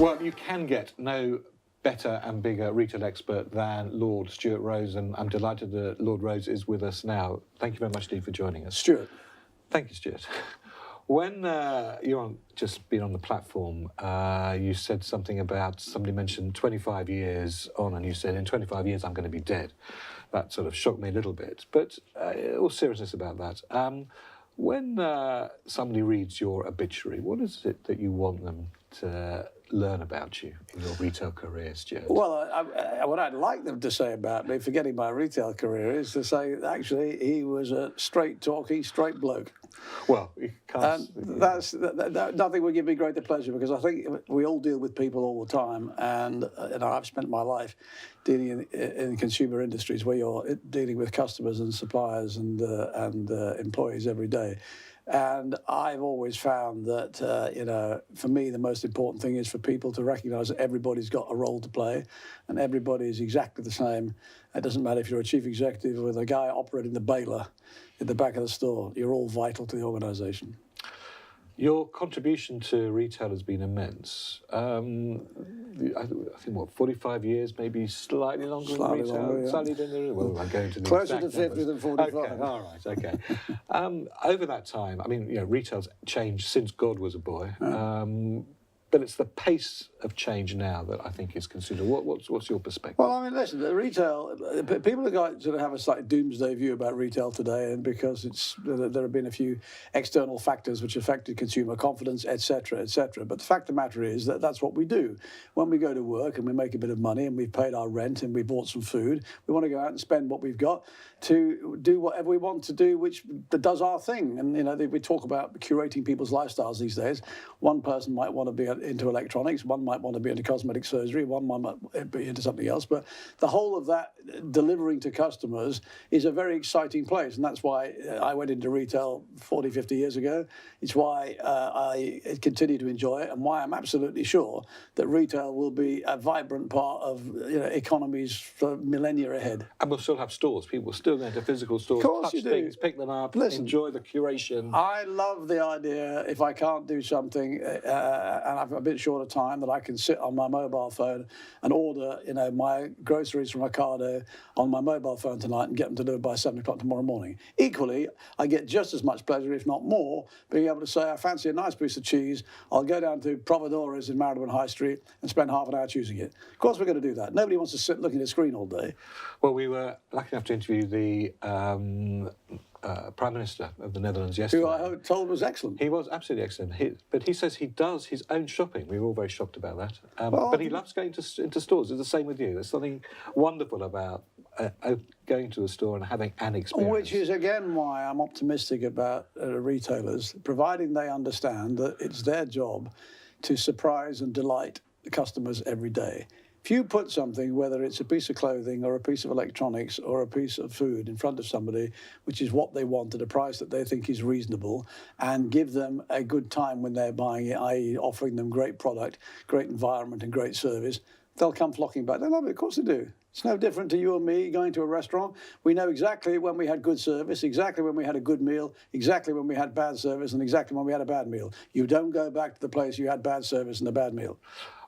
Well, you can get no better and bigger retail expert than Lord Stuart Rose, and I'm delighted that Lord Rose is with us now. Thank you very much, Steve, for joining us. Stuart. Thank you, Stuart. When just been on the platform, you said something about, somebody mentioned 25 years on, and you said, in 25 years I'm going to be dead. That sort of shocked me a little bit, but all seriousness about that. When somebody reads your obituary, what is it that you want them to learn about you in your retail career, Stuart? Well, what I'd like them to say about me, forgetting my retail career, is to say, actually, he was a straight-talking, straight bloke. Well, you can't... And nothing would give me greater pleasure, because I think we all deal with people all the time, and I've spent my life dealing in consumer industries where you're dealing with customers and suppliers and employees every day. And I've always found that, for me, the most important thing is for people to recognise that everybody's got a role to play and everybody is exactly the same. It doesn't matter if you're a chief executive or the guy operating the baler in the back of the store. You're all vital to the organisation. Your contribution to retail has been immense. I think, 45 years, maybe slightly longer Slightly in retail? longer, yeah. Slightly longer, well, I'm going to the Closer exact to 50 numbers. than 45. Okay, all right, okay. Over that time, I mean, retail's changed since God was a boy. But it's the pace of change now that I think is considered. What's your perspective? Well, I mean, listen, the retail, people have a slightly doomsday view about retail today, and because there have been a few external factors which affected consumer confidence, etc., etc. But the fact of the matter is that that's what we do. When we go to work and we make a bit of money and we've paid our rent and we bought some food, we want to go out and spend what we've got to do whatever we want to do, which does our thing. And, we talk about curating people's lifestyles these days. One person might want to be into electronics, one might want to be into cosmetic surgery, one might be into something else, but the whole of that delivering to customers is a very exciting place, and that's why I went into retail 40, 50 years ago. It's why I continue to enjoy it, and why I'm absolutely sure that retail will be a vibrant part of economies for millennia ahead. And we'll still have stores. People will still go into physical stores, touch things, pick them up, enjoy the curation. I love the idea, if I can't do something and I've a bit short of time, that I can sit on my mobile phone and order, my groceries from Ocardo on my mobile phone tonight and get them delivered by 7 o'clock tomorrow morning. Equally, I get just as much pleasure, if not more, being able to say, I fancy a nice piece of cheese. I'll go down to Providora's in Marylebone High Street and spend half an hour choosing it. Of course, we're going to do that. Nobody wants to sit looking at a screen all day. Well, we were lucky enough to interview the Prime Minister of the Netherlands yesterday. Who I told was excellent. He was absolutely excellent. But he says he does his own shopping. We were all very shocked about that. But he loves going into stores. It's the same with you. There's something wonderful about going to a store and having an experience. Which is, again, why I'm optimistic about retailers, providing they understand that it's their job to surprise and delight the customers every day. If you put something, whether it's a piece of clothing or a piece of electronics or a piece of food in front of somebody, which is what they want at a price that they think is reasonable, and give them a good time when they're buying it, i.e. offering them great product, great environment and great service, they'll come flocking back. They love it, of course they do. It's no different to you and me going to a restaurant. We know exactly when we had good service, exactly when we had a good meal, exactly when we had bad service, and exactly when we had a bad meal. You don't go back to the place you had bad service and a bad meal.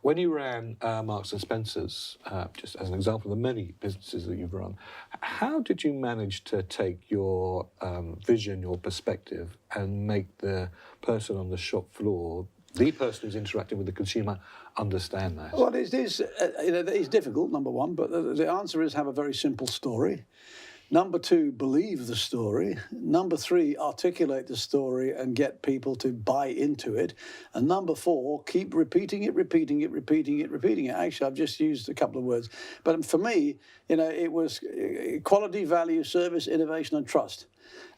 When you ran Marks & Spencer's, just as an example of the many businesses that you've run, how did you manage to take your vision, your perspective, and make the person on the shop floor, the person who's interacting with the consumer, understand that? Well, it is it's difficult, number one, but the answer is have a very simple story. Number two, believe the story. Number three, articulate the story and get people to buy into it. And number four, keep repeating it. Actually, I've just used a couple of words. But for me, it was quality, value, service, innovation, and trust.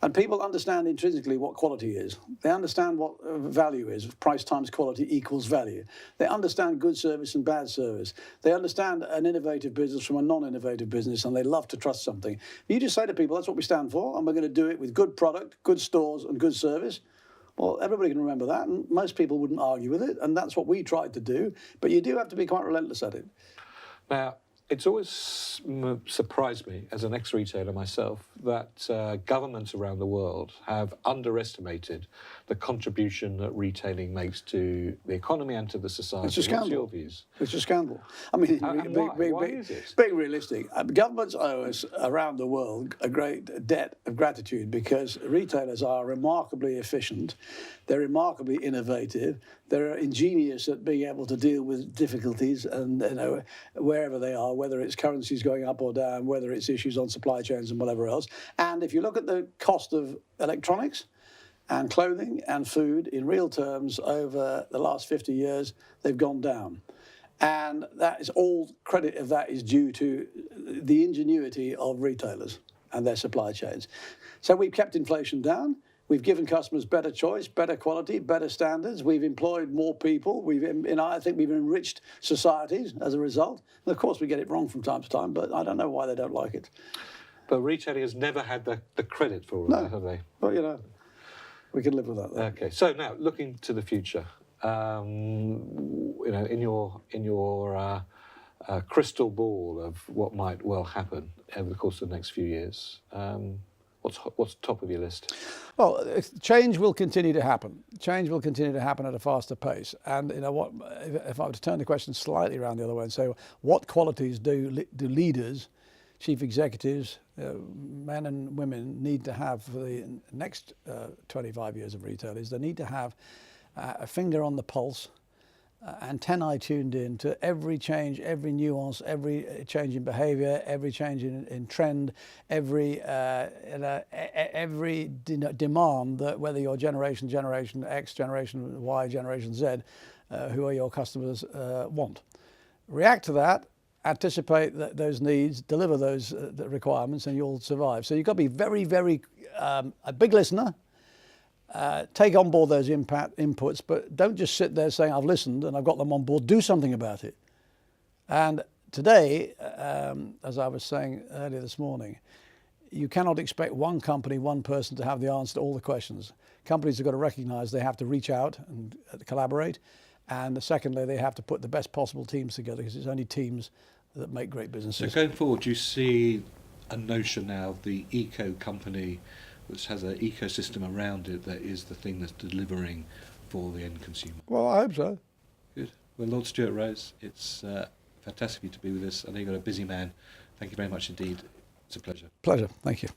And people understand intrinsically what quality is. They understand what value is. Price times quality equals value. They understand good service and bad service. They understand an innovative business from a non-innovative business, and they love to trust something. You just say to people, that's what we stand for, and we're going to do it with good product, good stores, and good service. Well, everybody can remember that, and most people wouldn't argue with it, and that's what we tried to do. But you do have to be quite relentless at it. Now, It's always surprised me, as an ex-retailer myself, that governments around the world have underestimated the contribution that retailing makes to the economy and to the society. It's a scandal. What's your views? It's a scandal. I mean, And why is it? being realistic, governments owe us around the world a great debt of gratitude because retailers are remarkably efficient, they're remarkably innovative, they're ingenious at being able to deal with difficulties and wherever they are, whether it's currencies going up or down, whether it's issues on supply chains and whatever else. And if you look at the cost of electronics and clothing and food in real terms over the last 50 years, they've gone down. And that is all credit of that is due to the ingenuity of retailers and their supply chains. So we've kept inflation down. We've given customers better choice, better quality, better standards. We've employed more people. I think we've enriched societies as a result. And of course, we get it wrong from time to time, but I don't know why they don't like it. But retailing has never had the credit for all that, have they? Well, we can live with that, though. Okay. So now, looking to the future, in your crystal ball of what might well happen over the course of the next few years, what's top of your list? Well, change will continue to happen. Change will continue to happen at a faster pace. And what? If I were to turn the question slightly around the other way and say, what qualities do leaders, chief executives, men and women need to have for the next 25 years of retail? Is they need to have a finger on the pulse, antennae tuned in to every change, every nuance, every change in behaviour, every change in trend, every demand that whether you're generation X, generation Y, generation Z, who are your customers want. React to that, anticipate those needs, deliver those the requirements, and you'll survive. So you've got to be very, very a big listener. Take on board those inputs, but don't just sit there saying, I've listened and I've got them on board, do something about it. And today, as I was saying earlier this morning, you cannot expect one company, one person to have the answer to all the questions. Companies have got to recognise they have to reach out and collaborate. And secondly, they have to put the best possible teams together because it's only teams that make great businesses. So going forward, do you see a notion now of the eco company which has an ecosystem around it that is the thing that's delivering for the end consumer? Well, I hope so. Good. Well, Lord Stuart Rose, it's fantastic of you to be with us. I know you've got a busy man. Thank you very much indeed. It's a pleasure. Pleasure. Thank you.